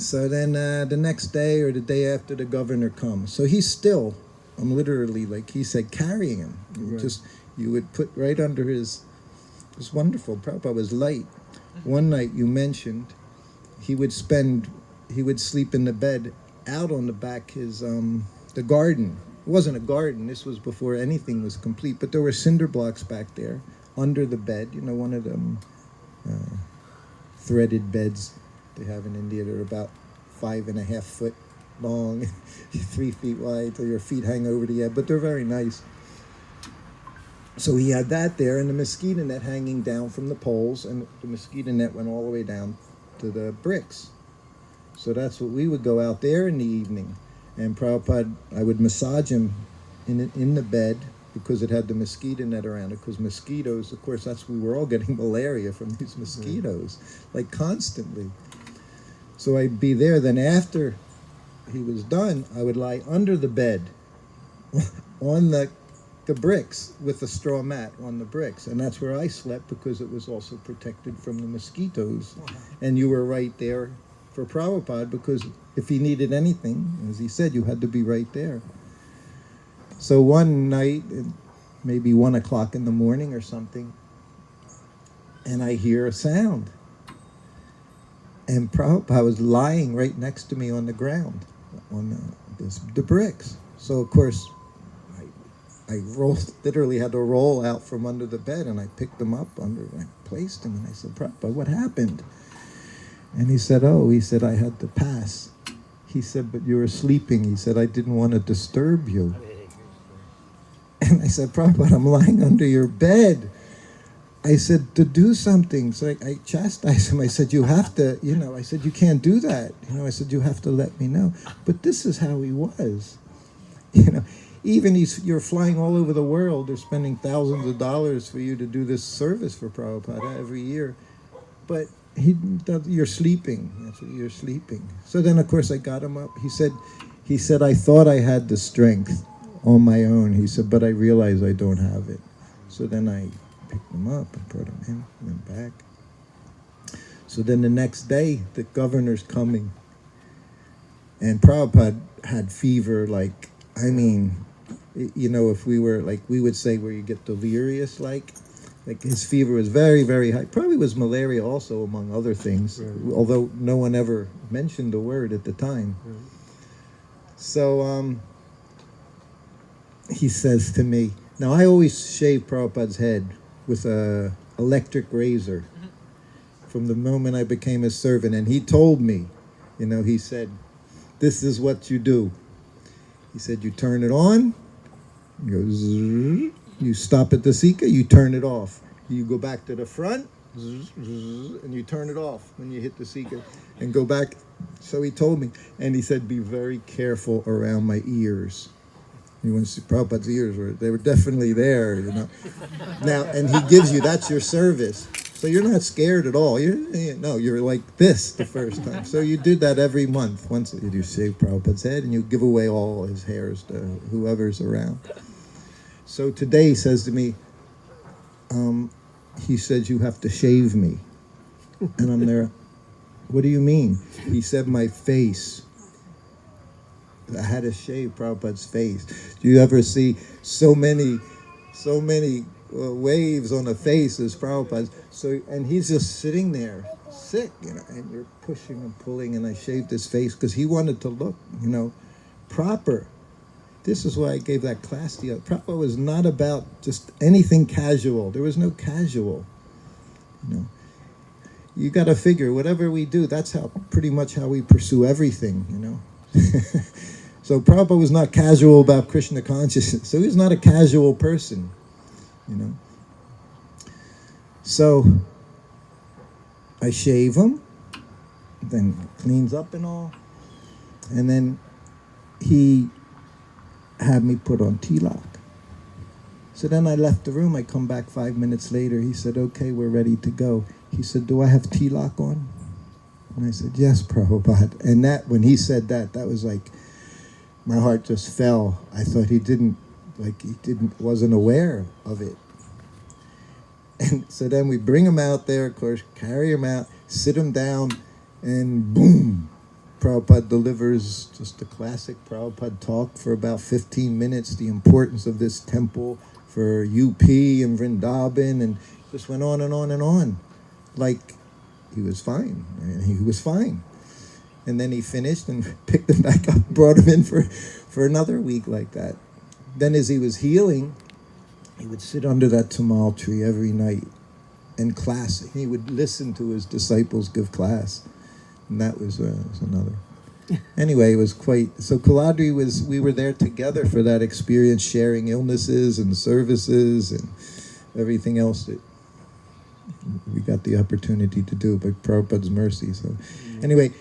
So then the next day or the day after, the governor comes. So he's still, I'm literally, like he said, carrying him. Just, you would put right under his, it was wonderful. Prabhupada was light. One night you mentioned he would sleep in the bed out on the back, the garden. It wasn't a garden, this was before anything was complete, but there were cinder blocks back there under the bed, one of them threaded beds they have in India. They're about 5.5 foot long, 3 feet wide, till your feet hang over the edge, but they're very nice. So he had that there, and the mosquito net hanging down from the poles, and the mosquito net went all the way down to the bricks. So that's what we would go out there in the evening. And Prabhupada, I would massage him in the bed because it had the mosquito net around it, because mosquitoes, of course, we were all getting malaria from these mosquitoes, like constantly. So I'd be there. Then after he was done, I would lie under the bed on the bricks with a straw mat on the bricks. And that's where I slept because it was also protected from the mosquitoes. And you were right there for Prabhupada, because if he needed anything, as he said, you had to be right there. So one night, maybe 1 o'clock in the morning or something, and I hear a sound. And Prabhupada was lying right next to me on the ground, on the bricks. So of course, I literally had to roll out from under the bed, and I picked him up I placed him, and I said, Prabhupada, what happened? And he said, I had to pass. He said, but you were sleeping. He said, I didn't want to disturb you. And I said, Prabhupada, I'm lying under your bed. I said, to do something. So I chastised him. I said, you have to, I said, you can't do that. I said, you have to let me know. But this is how he was. Even you're flying all over the world. They're spending thousands of dollars for you to do this service for Prabhupada every year. But you're sleeping. That's what you're sleeping. So then, of course, I got him up. He said, I thought I had the strength on my own. He said, but I realized I don't have it. So then I picked him up and brought him in, went back. So then the next day, the governor's coming. And Prabhupada had fever, if we were, we would say where you get delirious, like his fever was very, very high. Probably was malaria also, among other things, although no one ever mentioned the word at the time. So he says to me, now I always shave Prabhupada's head with a electric razor from the moment I became his servant. And he told me, he said, this is what you do. He said, you turn it on, you go zzz, you stop at the Sika, you turn it off. You go back to the front, zzz, zzz, and you turn it off when you hit the Sika, and go back. So he told me, and he said, be very careful around my ears. You want to see Prabhupada's ears, they were definitely there, Now, and he gives you, that's your service. So you're not scared at all. You're like this the first time. So you did that every month. Once you shave Prabhupada's head, and you give away all his hairs to whoever's around. So today he says to me, he says, you have to shave me. And I'm there, what do you mean? He said, my face. I had to shave Prabhupada's face. Do you ever see so many waves on a face as Prabhupada's? So, and he's just sitting there, sick, and you're pushing and pulling, and I shaved his face because he wanted to look, proper. This is why I gave that class to you. Prabhupada was not about just anything casual. There was no casual, You got to figure, whatever we do, that's pretty much how we pursue everything, So Prabhupada was not casual about Krishna consciousness. So he's not a casual person, So I shave him, then cleans up and all. And then he had me put on tilak. So then I left the room. I come back 5 minutes later. He said, okay, we're ready to go. He said, do I have tilak on? And I said, yes, Prabhupada. And when he said that was like, my heart just fell. I thought he wasn't aware of it. And so then we bring him out there, of course, carry him out, sit him down, and boom, Prabhupada delivers just a classic Prabhupada talk for about 15 minutes, the importance of this temple for UP and Vrindavan, and just went on and on and on. Like, he was fine. And he was fine. And then he finished and picked him back up, brought him in for another week like that. Then as he was healing, he would sit under that tamal tree every night and class. He would listen to his disciples give class. And that was another. Anyway, it was quite... So Kaladri we were there together for that experience, sharing illnesses and services and everything else that we got the opportunity to do by Prabhupada's mercy. So anyway,